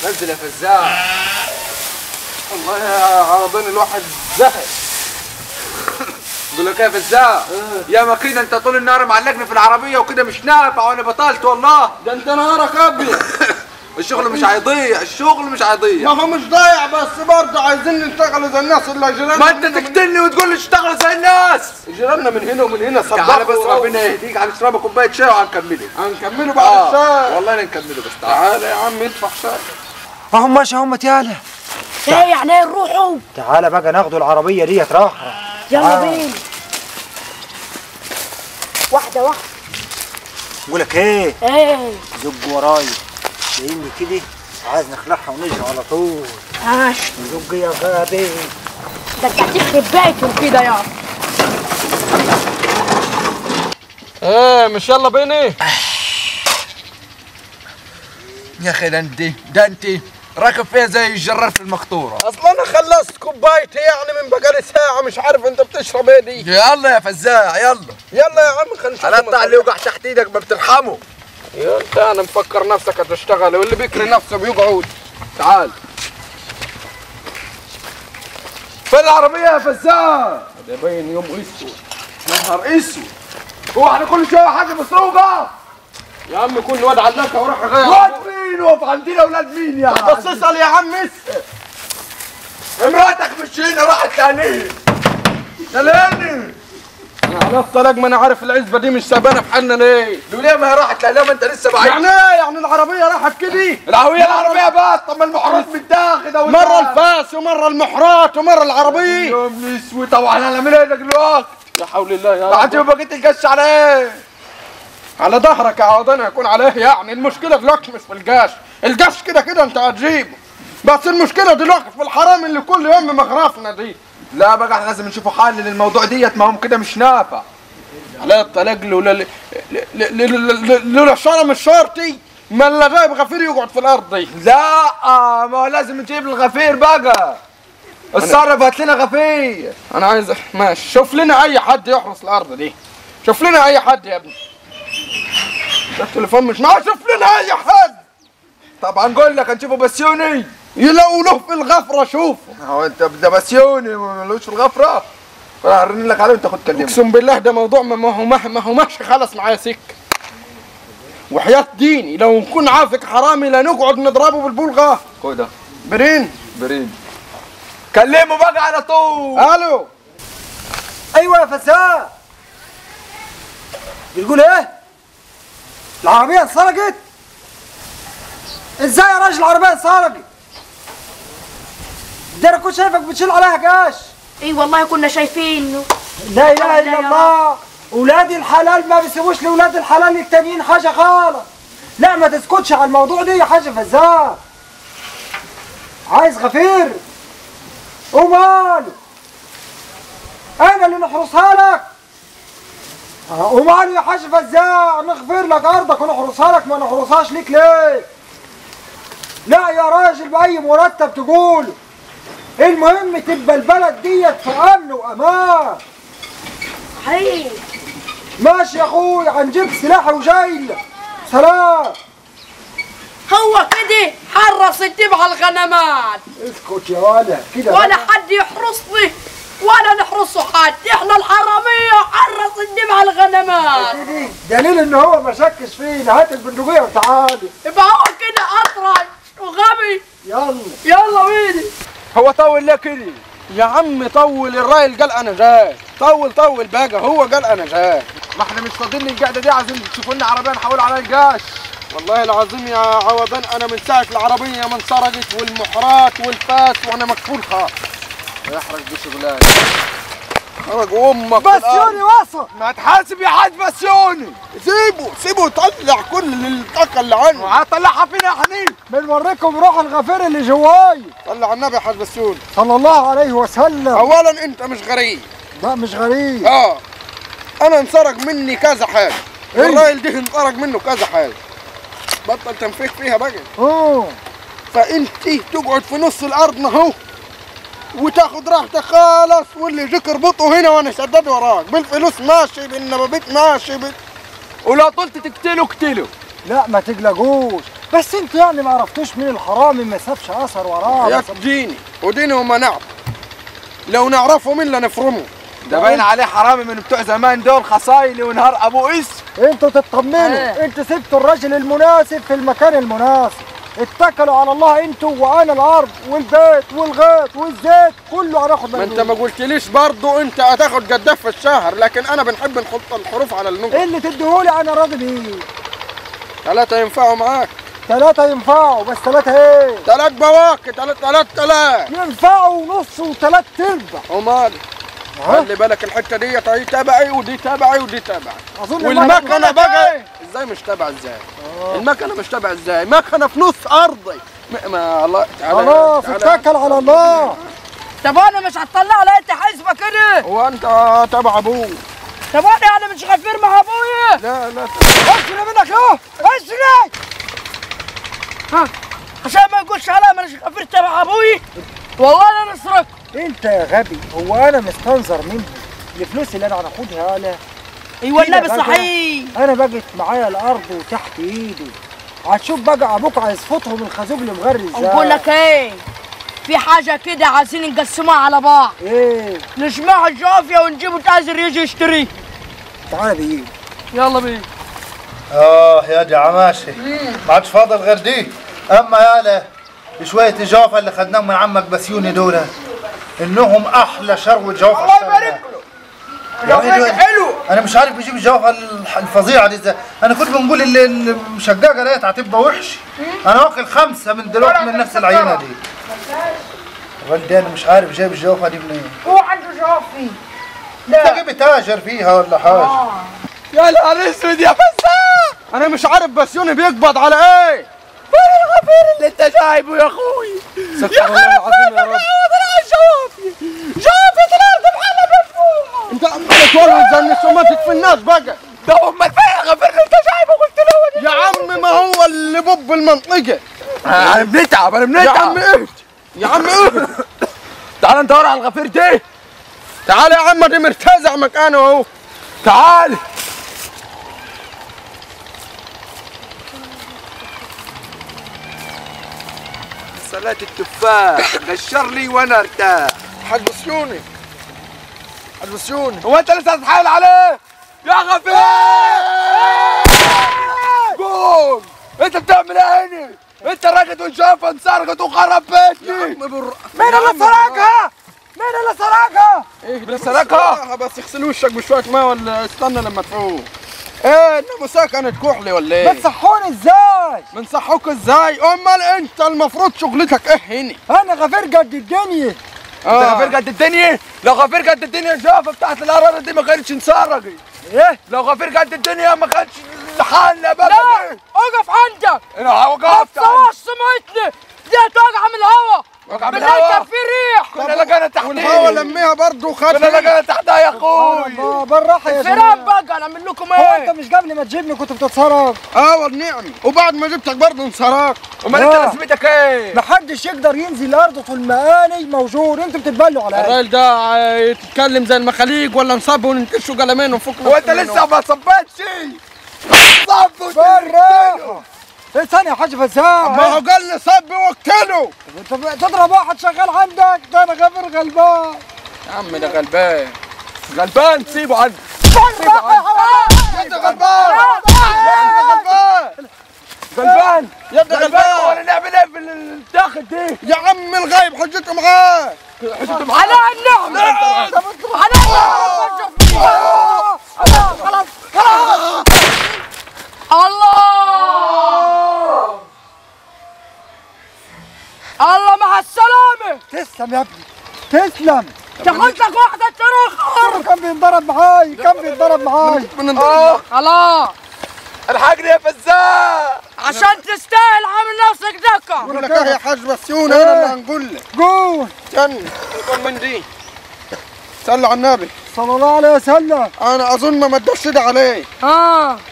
نزل يا فزاع. والله يا عربان الواحد زهق. بقول لك يا فزاع، يا ما كده انت طول النهار معلقني في العربيه وكده مش نافع وانا بطلت والله. ده انت نهارك ابيض. الشغل مش هيضيع، الشغل مش هيضيع. ما هو مش ضايع بس برضه عايزين نشتغلوا زي الناس اللي جيراننا. ما انت تقتلني وتقول لي اشتغل زي الناس. جيراننا من هنا ومن هنا صباح. تعالى بس ربنا يهديك، هنشرب كوبايه شاي وهنكمله. هنكمله بعد الشاي. والله نكمله بس تعالى يا عم ادفع شاي. اهم ماشي اهم يالا. ايه يعني ايه نروحوا؟ تعالى بقى ناخدوا العربيه ديت راحه. يلا بينا. واحده واحده. بقول لك ايه؟ ايه؟ زق ورايا. جايين كده عايز نخلعها ونجري على طول. ماشي. زق يا غابي. ده انت هتخرب بيتهم كده يا ايه مش يلا بينا؟ يا اخي ده انت راكب فيها زي الجرار في المقطوره. اصلا انا خلصت كوبايتي يعني من بقالي ساعه، مش عارف انت بتشرب ايه دي. يلا يا فزاع يلا. يلا يا عم خلينا نشوف. هنقطع اللي يوقع تحت ايدك ما بترحمه. يا انت انا مفكر نفسك هتشتغل واللي بيكري نفسه بيقعد. تعال. فين العربيه يا فزاع؟ ده باين يوم اسود. نهار اسود. هو احنا كل شويه حاجه مسروقه؟ يا عم كل واد علقها وراح غير. واد مين؟ وقف عندنا اولاد مين يعني؟ بس اسال يا عم اسال. مراتك مش هنا راحت ثانيه. سلامني. على الطلاق ما انا عارف العزبه دي مش سابانه في حالنا ليه؟ ليه ما هي راحت لا ما انت لسه بعيد. يعني ايه؟ يعني العربيه راحت كده؟ العربيه بس. طب ما المحروس متاخد مره الفاس ومره المحرات ومره العربيه. يوم اسود. طبعا هنعمل ايه دلوقتي؟ لا حول الله يا رب. بعد ما بقيت القش على ايه؟ على ظهرك يا عوضان هيكون عليه. يعني المشكله دلوقتي مش في القش، القش كده كده انت هتجيبه، بس المشكله دلوقتي في الحرام اللي كل يوم مغرفنا دي. لا بقى احنا لازم نشوفوا حل للموضوع ديت، ما هم كده مش نافع. على الطلاق لولا شرم الشرطي ما اللي جايب غفير يقعد في الارض دي. لا ما هو لازم نجيب الغفير بقى. اتصرف هات لنا غفير. انا عايز ماشي، شوف لنا اي حد يحرس الارض دي، شوف لنا اي حد يا ابني. ده التليفون مش معاه، شوف لنا اي حد. طبعا نقول لك هنشوفه بسيوني. يلاقوا له في الغفره شوفه. هو انت ده بسيوني ملوش في الغفره. هرن لك عليه وانت خد كلمه. اقسم بالله ده موضوع ما هو ماشي خلص معايا سكه. وحياة ديني لو نكون عافك حرامي لا نقعد نضربه بالبلغه. خدها. برين كلمه بقى على طول. الو. ايوه يا فزاع. بتقول ايه؟ العربيه اتسرقت؟ ازاي يا راجل العربيه اتسرقت؟ ده انا كنت شايفك بتشيل عليها قش. ايه والله كنا شايفينه. لا اله الا الله. ولاد الحلال ما بيسيبوش لاولاد الحلال التانيين حاجه خالص. لا ما تسكتش على الموضوع ده يا حاج فزاع. عايز غفير؟ وماله؟ انا اللي نحرسها لك. وماله يا حاج فزاع؟ نغفر لك ارضك ونحرسها لك، ما نحرسهاش ليك ليه؟ لا يا راجل باي مرتب تقوله. المهم تبقى البلد ديت في امن وامان. حقيقي. ماشي يا اخوي هنجيب سلاح وجاي لك. سلام. هو كده حرص الدب على الغنمات. اسكت يا ولد كده. ولا حد يحرسني ولا نحرسه حد، احنا الحراميه حرص الدب على الغنمات. دليل ان هو ما شكش فينا. هات البندقيه وتعالي. يبقى هو كده اطرش وغبي. يلا بينا. هو طول ليه كده؟ يا عم طول، الراجل قال انا جاي. طول بقى، هو قال انا جاي. ما احنا مش فاضيين القعده دي، عايزين تشوفوا لنا عربيه نحول على القاش. والله العظيم يا عوضان انا من ساعه العربيه ما انسرقت والمحرات والفاس وانا مكفول خالص. يحرق بشغلانه. حرق امك. بسيوني وصل. ما تحاسب يا حاج بسيوني. سيبه يطلع كل الطاقه اللي عنده. وهطلعها فينا يا حنين. بنوريكم روح الغفير اللي جواي. طلع النبي يا حاج بسيوني صلى الله عليه وسلم. اولا انت مش غريب. لا مش غريب. انا انسرق مني كذا حاجه. الراجل ده انسرق منه كذا حاجه. بطل تنفيخ فيها بقى. فانت تقعد في نص الارض اهو وتاخد راحتك خالص، واللي يجيك اربطه هنا وانا شداد وراك بالفلوس ماشي بالنبابيت ماشي ولو طلت تقتله اقتله. لا ما تقلقوش، بس انت يعني ما عرفتوش مين الحرامي ما سابش اثر وراه. يا ديني وديني وما نعرف، لو نعرفه مين اللي نفرمه. ده باين عليه حرامي من بتوع زمان دول، خصايلي ونهار ابو اسم. انتوا تطمنوا، انتوا سبتوا الراجل المناسب في المكان المناسب، اتكلوا على الله انتوا، وانا الارض والبيت والغيط والزيت كله هناخد ما انت ما قلتليش برضه انت هتاخد قداف في الشهر، لكن انا بنحب نحط الحروف على النقط. اللي تديهولي انا راضي بيه. 3 ينفعوا معاك؟ 3 ينفعوا، بس 3 ايه؟ 3 بواكي، 3000 ينفعوا نص و3 ارباع. ومالي؟ خلي بالك الحته ديت اهي تبعي ودي تبعي ودي تبعي. اظن والمكنه بقى ازاي مش تبع ازاي؟ المكنه مش تبع ازاي؟ مكنه في نص ارضي. ما الله تعالى خلاص اتكل على الله. طب انا مش هتطلع لي انت حسبه كده؟ هو انت تبع ابوه؟ طب انا يعني مش غفير مع ابويا؟ لا اسري منك اهو، اسري. ها عشان ما يقولش عليا مش غفير تبع ابويا. والله انا نصرك. انت يا غبي، هو انا مستنظر منه الفلوس اللي انا هناخدها انا؟ ايوه النبي كده صحيح. انا بقت معايا الارض وتحت ايده، هتشوف بقى ابوك هيصفطهم الخازوق اللي مغري ازاي. اقول لك ايه، في حاجه كده عايزين نقسمها على بعض. ايه؟ نجمعوا الجافيه ونجيبوا تاجر يجي يشتري. تعالى بيه. يلا بينا. يا دي عماشي، ما عادش فاضل غير دي. اما يالا شويه الجوافه اللي خدناهم من عمك بسيوني دول، انهم احلى شروه جوافه. الله يبارك له. جوافه حلو. انا مش عارف بيجيب الجوافه الفظيعه دي ازاي. انا كنت بنقول المشققه ديت هتبقى وحش. انا واكل 5 من دلوقتي من نفس العينه دي. والدي انا مش عارف جايب الجوافه دي منين. هو عنده جافي. لا جيب تاجر فيها ولا حاجه. يا نهار اسود يا فزاع، انا مش عارف بسيوني بيقبض على ايه. فين الغفير اللي انت جايبه يا اخوي؟ استغفر الله العظيم يا رب. جافة الارض بحالها مدفوعة. انت عمال تولد زي النسوماتك في الناس بقى. ده امال فين الغفير اللي انت جايبه؟ قلت له يا عم ما هو اللي بب المنطقه. انا بنتعب انا يا عم ايه يا عم ايه. تعال ندور على الغفير دي. تعال يا عم دي مرتزع مكانه اهو. تعال. صلاة التفاح نشر لي وانا ارتاح. حاج بسيوني، حاج بسيوني، هو انت لسه هتتحايل عليه؟ يا غفير قوم. انت بتعمل ايه هنا؟ انت راجل والجافة انسرقت وخرب بيتي. مين اللي سرقها؟ مين اللي سرقها؟ ايه اللي سرقها؟ بس اغسل وشك بشويه ماء ولا استنى لما تفوق. ايه الناموسه كانت كحلي ولا ايه؟ بتصحوني ازاي؟ بنصحوك ازاي؟ امال انت المفروض شغلتك ايه هنا؟ انا غفير قد الدنيا. انت غفير قد الدنيا؟ لو غفير قد الدنيا الجافة بتاعت القرارة دي ما كانتش انسرقت. ايه؟ لو غفير قد الدنيا ما كانش حالنا بقى. لا اقف عندك. انا وقفت. ما تصورش سمعتني، دي هتوقع من الهوا. وقع من بالله الهوا. كان في ريح. كنا لقينا تحتيه. والهوا لميها برضه كنا وخدها. لقينا تحتها يا اخوي. بالراحه يا فرام شباب. بقى نعمل لكم هو ايه؟ انت مش قبل ما تجيبني كنت بتتصرف؟ والنعم، وبعد ما جبتك برضه انسرقت. امال انت لازمتك ايه؟ محدش يقدر ينزل الارض طول ما اني موجود، انتوا بتتبلوا على ايه؟ الراجل ده يتكلم زي المخاليق ولا نصب وننكشه قلمين ونفك. هو انت لسه ما صبتش؟ صب بالراحه. ايه ثانيه يا حاج فزاع؟ ما هو قال لي صب وقتله. انت تضرب واحد شغال عندك، ده انا غفر غلبان. يا عم ده غلبان. غلبان سيبه عندي. انت غلبان. غلبان يا ابني غلبان. غلبان. وانا نعمل ايه في التاخد دي؟ يا عم الغايب حجته معاه. على النعمة. على النعمة. خلاص. الله مع السلامة. تسلم يا ابني، تسلم. تاخد لك واحدة تروح. كان بينضرب معاي، كان بينضرب معاي. خلاص الحقني يا فزاع. عشان تستاهل عامل نفسك دكة. بقول لك ايه يا حاج بسيوني، انا اللي هنقول لك. قول. استنى خد من دي. صلي على النبي صلى الله عليه وسلم. انا اظن ما مدش ايدي عليه.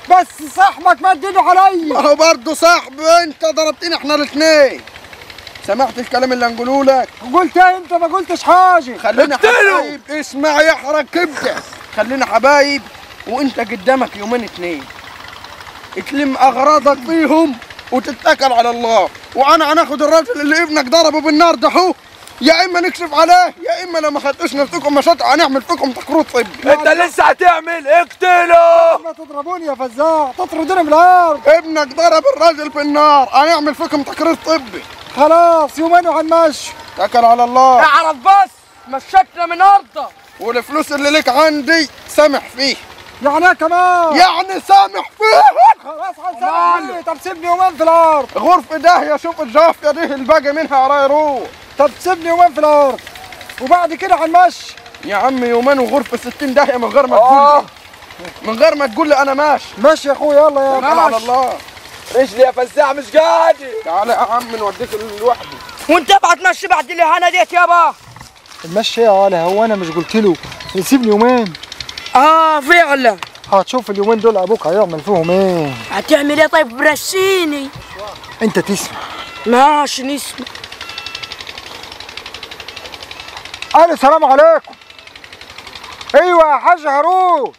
بس صاحبك مد ايده عليا. ما هو برضه صاحب، انت ضربتني احنا الاثنين. سمعت الكلام اللي هنقوله لك؟ قلت ايه؟ انت ما قلتش حاجه. خلينا حبايب. اسمع يحرق كبده. خلينا حبايب وانت قدامك يومين 2 تلم اغراضك فيهم وتتكل على الله. وانا هناخد الراجل اللي ابنك ضربه بالنار ده هو، يا اما نكشف عليه يا اما لما خدتوش نفسكم مشاطع هنعمل فيكم تقرير طبي. انت لسه هتعمل؟ اقتله. ما تضربوني يا فزاع، تطردوني من الارض. ابنك ضرب الراجل بالنار، هنعمل فيكم تقرير طبي. خلاص يومين وهنمشي. اتكل على الله. اعرف بس مشيتنا من ارضك. والفلوس اللي لك عندي سامح فيه. يعني ايه كمان؟ يعني سامح فيه. خلاص هنسامح. طب سيبني يومين في الارض. غرفة داهية، شوف الجافية دي الباقي منها راح يروح. طب سيبني يومين في الارض وبعد كده هنمشي. يا عم يومين وغرفة 60 داهية من غير ما تقول لي، من غير ما تقول لي انا ماشي. ماشي يا اخويا، يلا يا تعال على الله. رجلي يا فزاع مش قادر. تعال يا عم نوديك لوحدي. وانت ابعت تمشي بعد الاهانه ديت يابا. المشي يا ولا، هو انا مش قلت له يسيبني يومين؟ فعلا. هتشوف اليومين دول ابوك هيعمل فيهم ايه. هتعمل ايه طيب؟ برشيني. انت تسمع. ماشي نسمع. الو السلام عليكم. ايوه يا حاج هارون.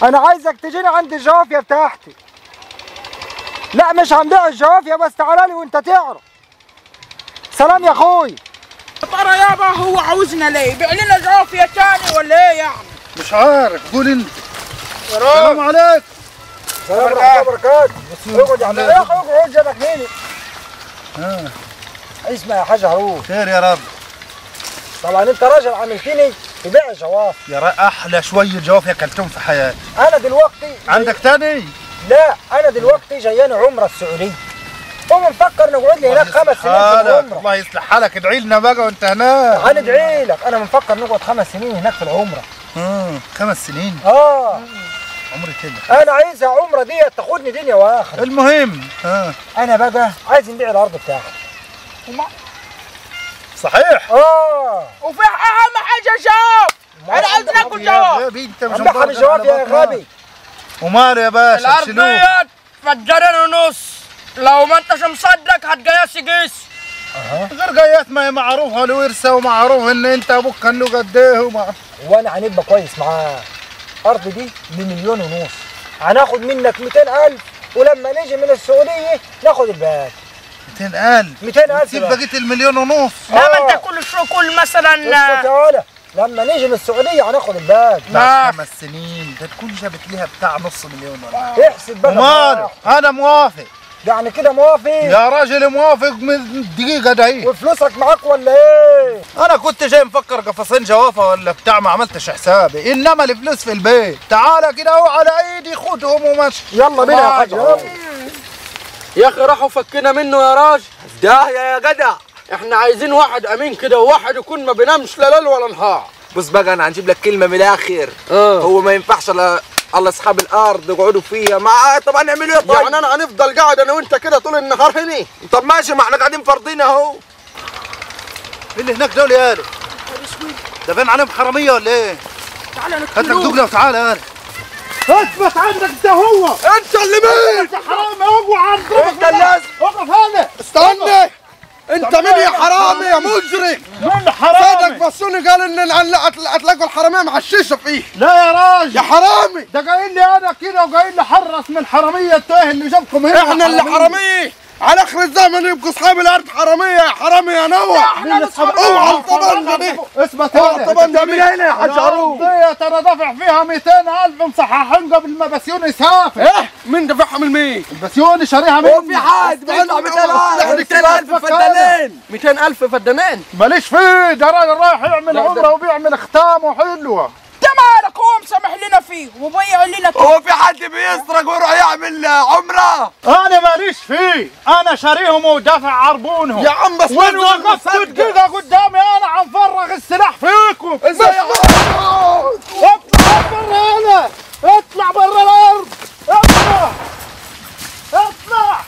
انا عايزك تجيني عند الجوافيه بتاعتي. لا مش هنبيع الجوافيه، بس تعالى لي وانت تعرف. سلام يا اخوي. ترى يابا هو عاوزنا ليه؟ يبيع لنا جوافيه تاني ولا ايه يعني؟ مش عارف، قول انت. السلام عليكم. السلام ورحمه الله وبركاته. اقعد يا عم. يا اخي اقعد، جابك مين؟ اسمع يا حاج هارون. خير يا رب. طبعا انت راجل عملتني تبيع جواف. يا احلى شويه جوافه اكلتهم في حياتي. انا دلوقتي عندك تاني؟ لا انا دلوقتي جاياني عمره السعوديه، ومفكر نقعد لي هناك 5 سنين في العمره. الله يصلح حالك، ادعي لنا بقى وانت هناك. هندعي لك. انا مفكر نقعد 5 سنين هناك في العمره. 5 سنين؟ عمري كده. انا عايزها عمره دي تاخدني دنيا واخره. المهم انا بقى عايز نبيع الارض بتاعتي. صحيح؟ وفي اهم حاجه جواب. انا عايز ناكل جواب. يا بنت مش امدحها بالجواب يا غبي. ومال يا باشا الارض ديت فجرين ونص، لو ما انتش مصدق هتقيس يقيس. غير قياس، ما هي معروفه الورثه ومعروف ان انت ابوك كان له قد ايه وانا هنبقى كويس معاه. الارض دي ب1.5 مليون، هناخد منك 200,000 ولما نيجي من السعوديه ناخد الباقي. 200,000 200,000 تسيب بقيه ال1.5 مليون. لا ما انت كل شو كل مثلا تعالى لما نيجي من السعوديه هناخد الباقي. بعد 5 سنين ده تكون جابت ليها بتاع نص مليون ولا احسب بقى. ماله انا موافق. يعني كده موافق يا راجل؟ موافق من الدقيقه دهي. وفلوسك معاك ولا ايه؟ انا كنت جاي مفكر قفصين جوافه ولا بتاع، ما عملتش حسابي، انما الفلوس في البيت. تعالى كده اهو على ايدي، خدهم ومشي. يلا بينا يا حاج. يا اخي راحوا فكنا منه يا راجل. داهية يا جدع. احنا عايزين واحد امين كده، وواحد يكون ما بينامش لا ليل ولا نهار. بص بقى انا هنجيب لك كلمه من الاخر. هو ما ينفعش على اصحاب الارض يقعدوا فيها مع. طب هنعمل ايه طيب؟ يعني انا هنفضل قاعد انا وانت كده طول النهار هنا؟ طب ماشي، ما احنا قاعدين فارضين اهو. اللي هناك دول يا قالوا ده باين عليهم حراميه ولا ايه؟ تعالى هات لك نقتلوه. دقله وتعالى يا قالوا. اثبت عندك انت هو. انت اللي مين؟ انت حرامي. اوعى انت اللي اقف هنا. استنى، انت مين يا حرامي يا مجرم؟ مين حرامي؟ صدق بصوني قال ان هتلاقوا الحراميه معششه فيه. لا يا راجل، يا حرامي ده قايل لي انا كده وقايل لي حرص من حراميه التاه اللي جابكم هنا. احنا اللي حراميه على اخر الزمن، يبقوا اصحاب الارض حراميه يا حرامي يا نوع. اوعى الطبنجه دي. اثبت اوعى هنا. الطبنجه دي هنا يا حاج هارون. دي ترى دافع فيها 200,000 مصححين قبل ما بسيوني يسافر. ايه مين دفعها من مين؟ بسيوني شاريها مني. هو في حد بيدفع 200,000 فدانين؟ 200,000 فدانين؟ ماليش فيه، ده راجل رايح يعمل عمره وبيعمل ختام وحلوه. انت مالك؟ هو مسامح لنا فيه ومبيع لنا. هو في حد بيسرق ويروح يعمل عمره؟ انا ماليش فيه، انا شاريهم ودافع عربونهم. يا عم بس وين وقفت كده قدامي انا هنفرغ السلاح فيكم. ازاي اطلع برا هنا، اطلع برا الارض، اطلع اطلع.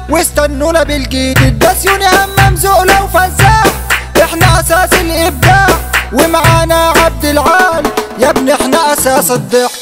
واستنونا بالجديد، بسيوني همام زقلة وفزاع، احنا اساس الابداع ومعانا عبد العال، يا ابني احنا اساس الضحك.